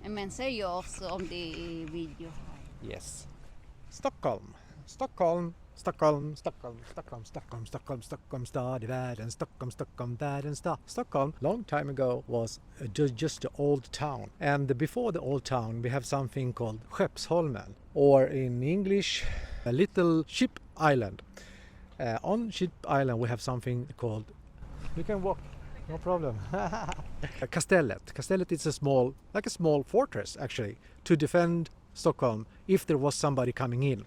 Men säger jag också om det är video här. Yes. Stockholm. Stockholm. Stockholm, Stockholm, Stockholm, Stockholm, Stockholm, Stockholm, stad i världen, Stockholm, Stockholm, världens stad. Stockholm, long time ago, was just the old town. And before the old town, we have something called Skeppsholmen, or in English, a little ship island. On Ship Island, we have something called, you can walk, no problem. Kastellet. Kastellet is a small fortress, actually, to defend Stockholm if there was somebody coming in.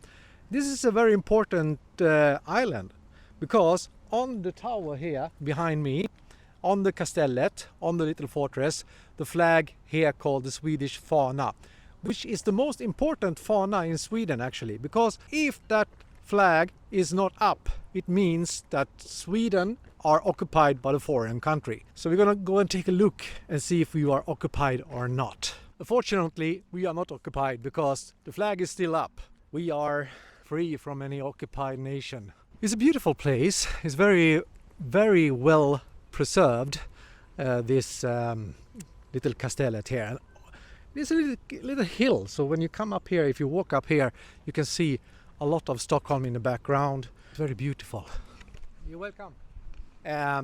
This is a very important island because on the tower here behind me, on the Kastellet, on the little fortress, the flag here called the Swedish fana, which is the most important fana in Sweden actually, because if that flag is not up, it means that Sweden are occupied by the foreign country. So we're gonna go and take a look and see if we are occupied or not. Unfortunately, we are not occupied because the flag is still up. We are free from any occupied nation. It's a beautiful place. It's very, very well preserved, this little castellet here. It's a little hill, so when you come up here, if you walk up here, you can see a lot of Stockholm in the background. It's very beautiful. You're welcome. I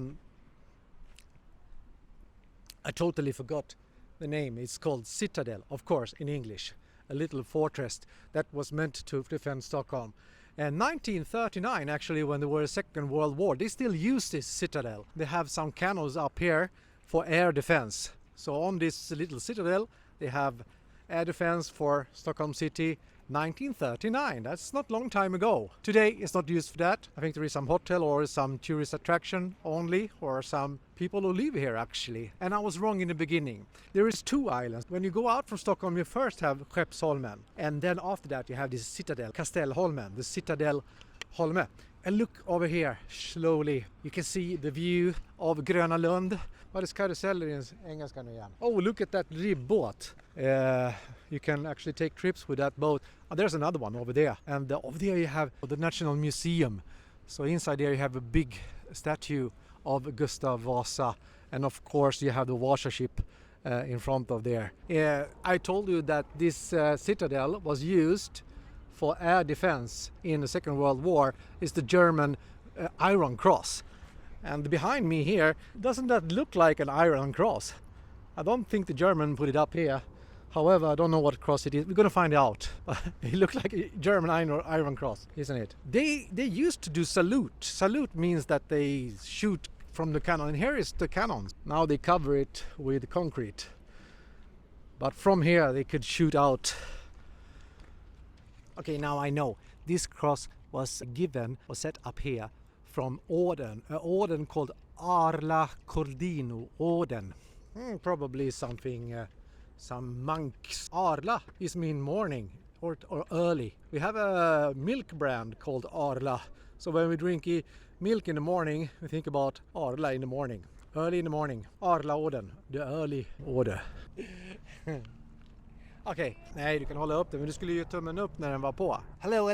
totally forgot the name. It's called Citadel, of course, in English. A little fortress that was meant to defend Stockholm. And 1939, actually, when there was a Second World War, they still use this citadel. They have some cannons up here for air defense. So on this little citadel, they have air defense for Stockholm city. 1939, that's not long time ago. Today it's not used for that. I think there is some hotel or some tourist attraction only, or some people who live here actually. And I was wrong in the beginning. There is two islands. When you go out from Stockholm, you first have Skeppsholmen, and then after that you have this citadel, Kastellholmen, the Citadel Holme. And look over here, slowly. You can see the view of Gröna Lund. What is karuseller in engelska nu igen? Oh, look at that ribbåt. You can actually take trips with that boat. Oh, there's another one over there. And over there you have the National Museum. So inside there you have a big statue of Gustav Vasa. And of course you have the Vasa ship in front of there. I told you that this citadel was used for air defense in the Second World War. Is the German Iron Cross. And behind me here, doesn't that look like an Iron Cross? I don't think the German put it up here. However, I don't know what cross it is. We're gonna find out. It looks like a German Iron Cross, isn't it? They used to do salute. Salute means that they shoot from the cannon. And here is the cannons. Now they cover it with concrete. But from here they could shoot out. Okay, now I know. This cross was set up here from Orden, an Orden called Arla Cordino Orden. Probably something, some monks. Arla is mean morning or early. We have a milk brand called Arla. So when we drink milk in the morning, we think about Arla in the morning. Early in the morning. Arla Orden, the early order. Okej, nej du kan hålla upp den, men du skulle ju tummen upp när den var på. Hello.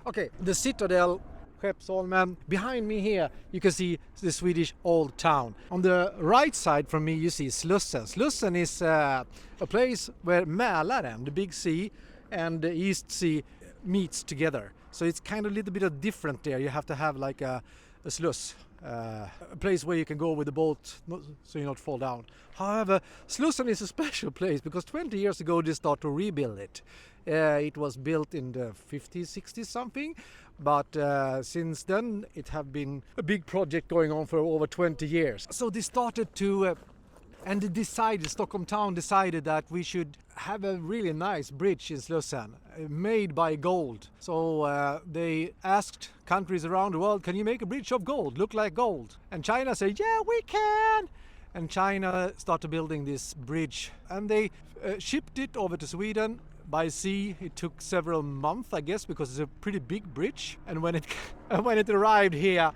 Okay, the Citadel, Skeppsholmen. Behind me here you can see the Swedish old town. On the right side from me you see Slussen. Slussen is a place where Mälaren, the big sea, and the East Sea meets together. So it's kind of a little bit of different there. You have to have like a sluice. A place where you can go with the boat so you not fall down. However, Slussen is a special place because 20 years ago they started to rebuild it. It was built in the 50s, 60s something, but since then it have been a big project going on for over 20 years. So they started to and Stockholm town decided that we should have a really nice bridge in Slussen made by gold. So they asked countries around the world, can you make a bridge of gold, look like gold? And China said, yeah, we can. And China started building this bridge and they shipped it over to Sweden by sea. It took several months, I guess, because it's a pretty big bridge. And when it arrived here,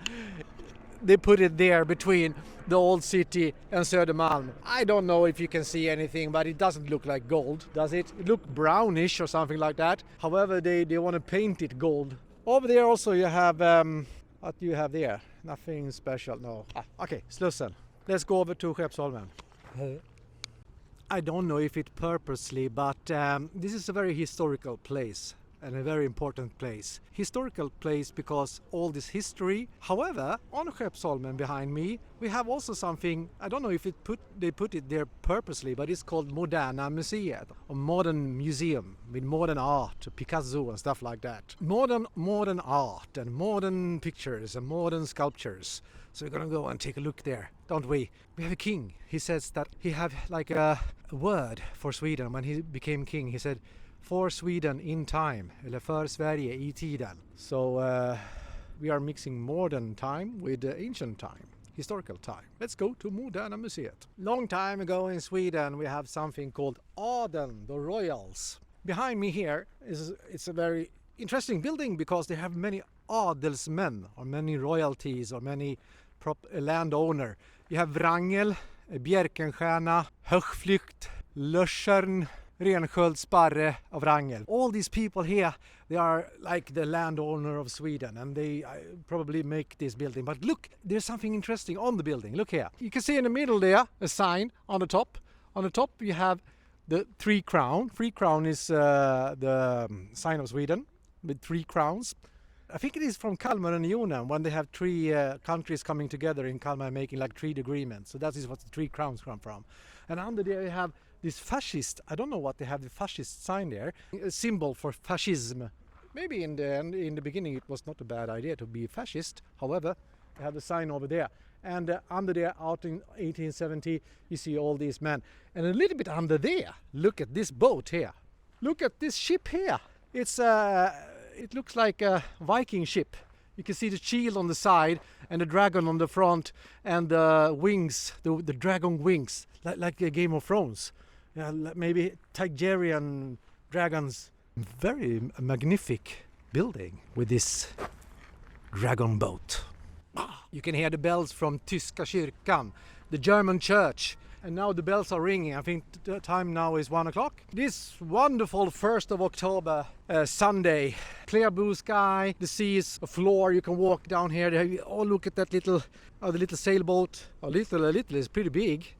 they put it there between the old city and Södermalm. I don't know if you can see anything, but it doesn't look like gold, does it? It looks brownish or something like that. However, they want to paint it gold. Over there also you have, what do you have there? Nothing special, no. Okay, Slussen. Let's go over to Skeppsholmen. I don't know if it purposely, but this is a very historical place and a very important place. Historical place because all this history. However, on Skeppsholmen behind me, we have also something, I don't know if they put it there purposely, but it's called Moderna Museet, a modern museum with modern art, Picasso and stuff like that. Modern art and modern pictures and modern sculptures. So we're gonna go and take a look there, don't we? We have a king. He says that he have like a word for Sweden. When he became king, he said, for Sweden in time, eller för Sverige I tiden. So we are mixing modern time with ancient time, historical time. Let's go to Moderna Museet. Long time ago in Sweden we have something called Adeln, the royals. Behind me here it's a very interesting building because they have many adelsmän or many royalties or many landowner. You have Wrangel, Bjärkenstjärna, Högflykt, Löschern, Rensköld, Sparre of Wrangel. All these people here, they are like the landowner of Sweden and they probably make this building. But look, there's something interesting on the building. Look here. You can see in the middle there a sign on the top. On the top you have the 3 crown. 3 crown is the sign of Sweden with 3 crowns. I think it is from Kalmar and Unionen when they have 3 countries coming together in Kalmar making like 3 agreements. So that is what the 3 crowns come from. And under there you have this fascist, I don't know what they have the fascist sign there, a symbol for fascism. Maybe in the beginning it was not a bad idea to be fascist. However, they have the sign over there. And under there, out in 1870, you see all these men. And a little bit under there, look at this boat here. Look at this ship here. It looks like a Viking ship. You can see the shield on the side and the dragon on the front and the wings, the dragon wings, like a Game of Thrones. Maybe Targaryen dragons. Very magnific building with this dragon boat. You can hear the bells from Tyska kyrkan, the German church. And now the bells are ringing. I think the time now is 1 o'clock. This wonderful 1st of October Sunday. Clear blue sky, the sea is a floor. You can walk down here. Oh, look at that the little sailboat. A little is pretty big.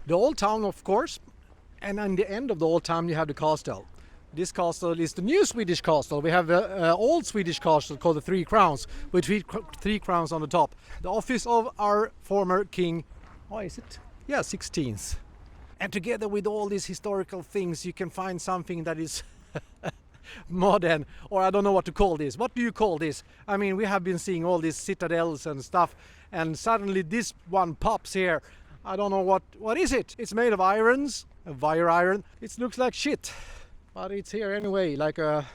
The old town, of course. And on the end of the old town you have the castle. This castle is the new Swedish castle. We have an old Swedish castle called the 3 Crowns with 3 crowns on the top. The office of our former king. Oh, is it? Yeah, 16th. And together with all these historical things, you can find something that is modern, or I don't know what to call this. What do you call this? I mean, we have been seeing all these citadels and stuff, and suddenly this one pops here. I don't know what is it? It's made of irons, a wire iron. It looks like shit, but it's here anyway, like a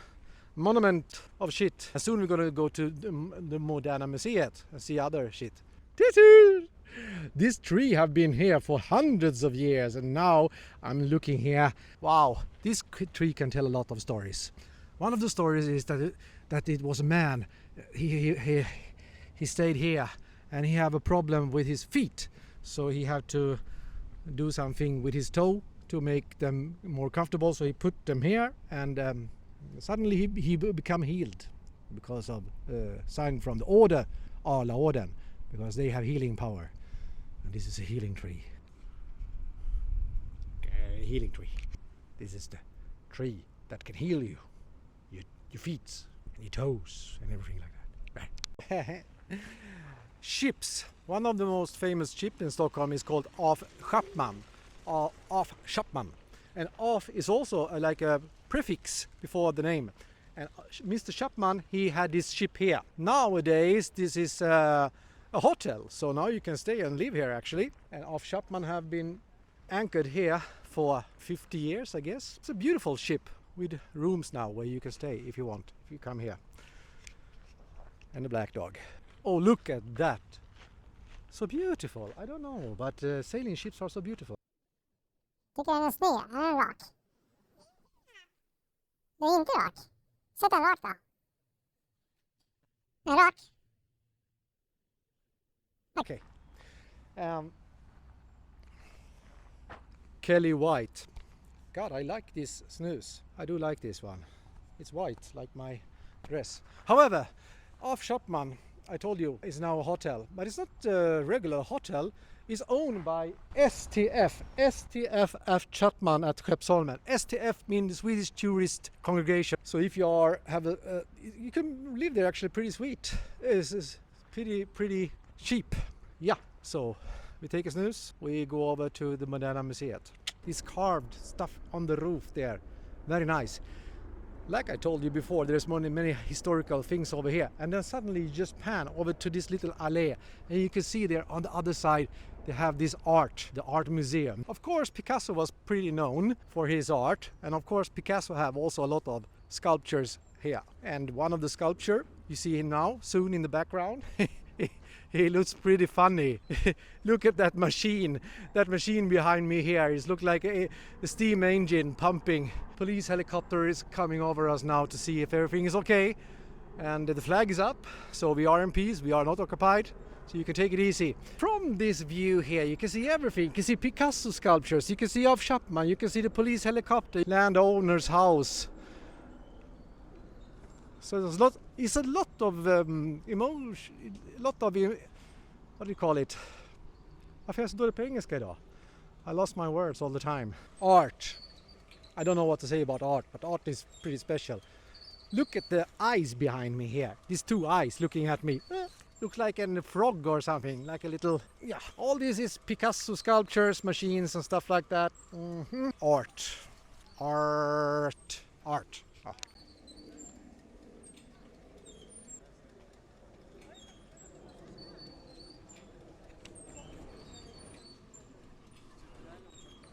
monument of shit. And soon we're gonna go to the Moderna Museet and see other shit. This tree have been here for hundreds of years, and now I'm looking here. Wow, this tree can tell a lot of stories. One of the stories is that it was a man. He stayed here, and he have a problem with his feet, so he had to do something with his toe to make them more comfortable. So he put them here, and suddenly he become healed because of sign from the order, Arla Orden, because they have healing power. And this is a healing tree. Healing tree. This is the tree that can heal you. Your feet and your toes and everything like that. Right. Ships. One of the most famous ships in Stockholm is called Af Chapman. Af Chapman. And Af is also like a prefix before the name. And Mr. Chapman, he had this ship here. Nowadays, this is a hotel, so now you can stay and live here actually. And Af Chapman have been anchored here for 50 years, I guess. It's a beautiful ship with rooms now where you can stay if you want, if you come here. And a black dog. Oh, look at that. So beautiful. I don't know, but sailing ships are so beautiful. Tycker den är sned? Är den rak? Den är inte rak. Sätt den rak då. Den är rak. Okay. Kelly White. God, I like this snus. I do like this one. It's white, like my dress. However, Af Chapman, I told you, is now a hotel. But it's not a regular hotel. is owned by STF Chapman at Skeppsholmen. STF means the Swedish Tourist Congregation. So if you you can live there actually pretty sweet. It's pretty cheap. Yeah, so we take a snooze. We go over to the Moderna Museet. This carved stuff on the roof there. Very nice. Like I told you before, there's many historical things over here. And then suddenly you just pan over to this little alley. And you can see there on the other side, they have this art, the art museum. Of course, Picasso was pretty known for his art. And of course, Picasso have also a lot of sculptures here. And one of the sculpture, you see him now, soon in the background. He looks pretty funny. Look at that machine. That machine behind me here. It looks like a steam engine pumping. Police helicopter is coming over us now to see if everything is okay. And the flag is up, so we are in peace. We are not occupied, so you can take it easy. From this view here, you can see everything. You can see Picasso sculptures. You can see of Chapman. You can see the police helicopter, landowner's house. So it's a lot of emotion, what do you call it? Varför är jag så dålig på engelska idag? I lost my words all the time. Art. I don't know what to say about art, but art is pretty special. Look at the eyes behind me here. These two eyes looking at me. Looks like a frog or something, like a little... Yeah, all this is Picasso sculptures, machines and stuff like that. Art. Oh.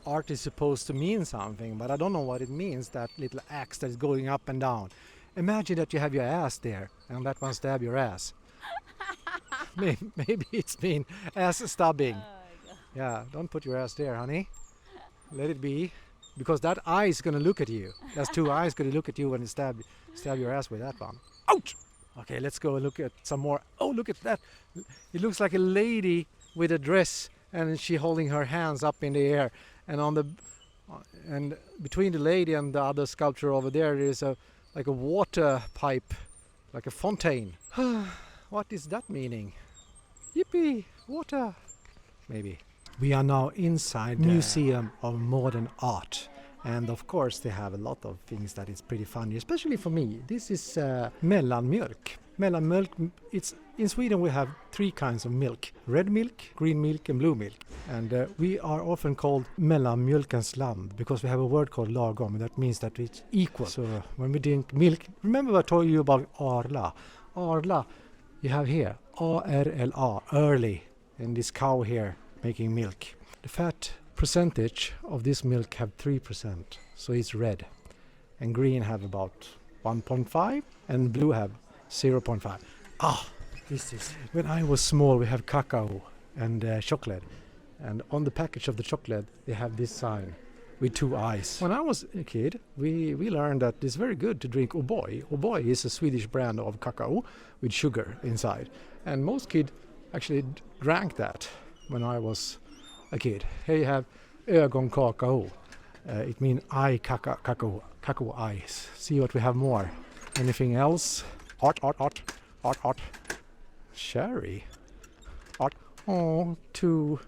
Art is supposed to mean something, but I don't know what it means, that little axe that is going up and down. Imagine that you have your ass there and that one stab your ass. Maybe it's mean ass stabbing. Yeah, don't put your ass there, honey. Let it be, because that eye is gonna look at you. There's two eyes gonna look at you when you stab your ass with that one. Ouch! Okay, let's go and look at some more. Oh, look at that! It looks like a lady with a dress, and she holding her hands up in the air. And between the lady and the other sculpture over there is like a water pipe, like a fountain. What is that meaning? Yippee! Water! Maybe. We are now inside the Museum of Modern Art. And of course they have a lot of things that is pretty funny, especially for me. This is mellanmjölk. Mellanmjölk, in Sweden we have three kinds of milk: red milk, green milk and blue milk. And we are often called mellanmjölkens land because we have a word called lagom, and that means that it's equal. So when we drink milk, remember I told you about Arla? Arla, you have here A-R-L-A, early, and this cow here making milk. The fat percentage of this milk have 3%, so it's red. And green have about 1.5 and blue have 0.5. This is... When I was small we have cacao and chocolate, and on the package of the chocolate they have this sign with two eyes. When I was a kid we learned that it's very good to drink O'boy. O'boy is a Swedish brand of cacao with sugar inside, and most kids actually drank that when I was a kid. Here you have ögonkakao. It means eye cacao eyes. See what we have more. Anything else? Art. Sherry. Art. Oh, two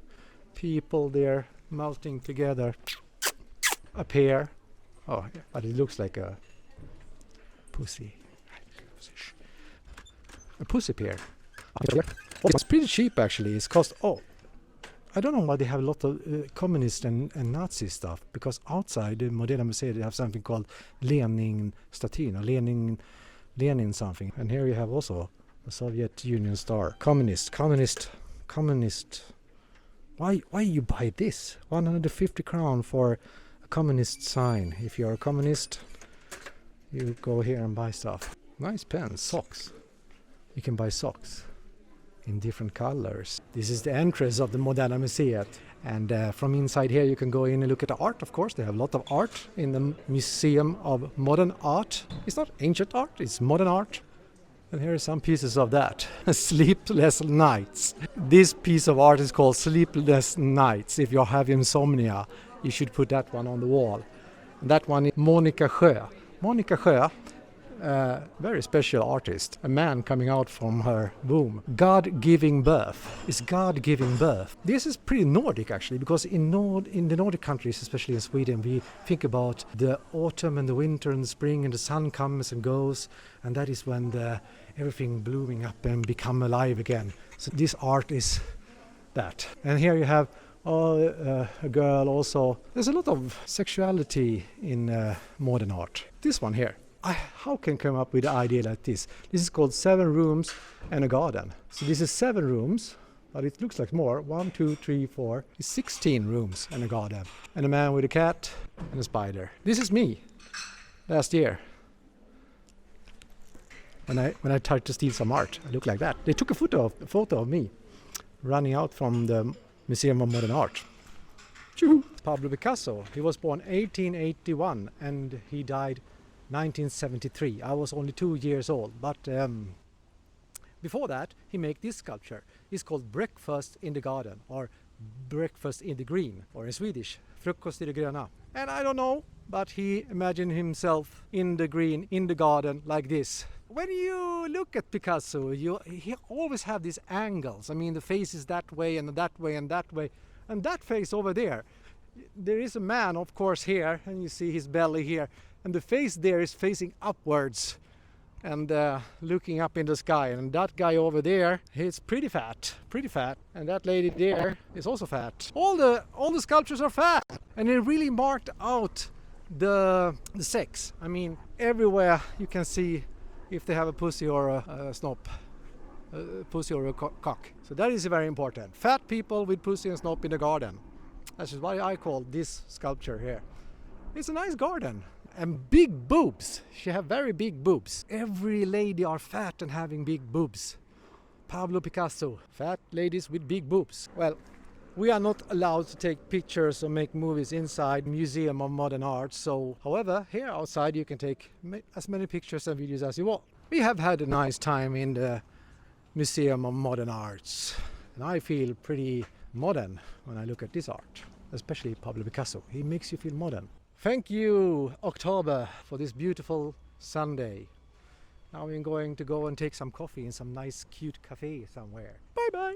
people there melting together. A pear. Oh, but it looks like a pussy. A pussy pear. It's pretty cheap actually. It's cost... Oh, I don't know why they have a lot of communist and Nazi stuff, because outside the Moderna Museet they have something called Lenin-statyn, or Lenin something. And here you have also a Soviet Union star. Communist. Why you buy this? 150 crown for a communist sign. If you're a communist, you go here and buy stuff. Nice pens, socks. You can buy socks in different colors. This is the entrance of the Moderna Museet, and from inside here you can go in and look at the art. Of course they have a lot of art in the Museum of Modern Art. It's not ancient art, it's modern art. And here are some pieces of that. Sleepless Nights. This piece of art is called Sleepless Nights. If you have insomnia you should put that one on the wall. And that one is Monica Sjö. Monica Sjö a very special artist, a man coming out from her womb. God giving birth. It's God giving birth. This is pretty Nordic actually, because in the Nordic countries, especially in Sweden, we think about the autumn and the winter and the spring, and the sun comes and goes, and that is when everything blooming up and become alive again. So this art is that. And here you have a girl also. There's a lot of sexuality in modern art. This one here. How can I come up with an idea like this? This is called 7 rooms and a garden. So this is 7 rooms, but it looks like more. 1, 2, 3, 4. It's 16 rooms and a garden. And a man with a cat and a spider. This is me last year. When I tried to steal some art, I look like that. They took a photo of me running out from the Museum of Modern Art. Choo! Pablo Picasso, he was born 1881 and he died 1973. I was only 2 years old, but before that he made this sculpture. It's called Breakfast in the Garden, or Breakfast in the Green, or in Swedish, Frukost i det gröna. And I don't know, but he imagined himself in the green, in the garden, like this. When you look at Picasso, he always have these angles. I mean, the face is that way and that way and that way. And that face over there, there is a man, of course, here, and you see his belly here. And the face there is facing upwards and looking up in the sky. And that guy over there, he's pretty fat. And that lady there is also fat. All the sculptures are fat. And it really marked out the sex. I mean, everywhere you can see if they have a pussy or a snop, a pussy or a cock. So that is very important. Fat people with pussy and snop in the garden. That's why I call this sculpture here. It's a nice garden. And big boobs. She have very big boobs. Every lady are fat and having big boobs. Pablo Picasso. Fat ladies with big boobs. Well, we are not allowed to take pictures or make movies inside Museum of Modern Art. So, however, here outside you can take as many pictures and videos as you want. We have had a nice time in the Museum of Modern Arts. And I feel pretty modern when I look at this art. Especially Pablo Picasso. He makes you feel modern. Thank you, October, for this beautiful Sunday. Now I'm going to go and take some coffee in some nice cute cafe somewhere. Bye bye!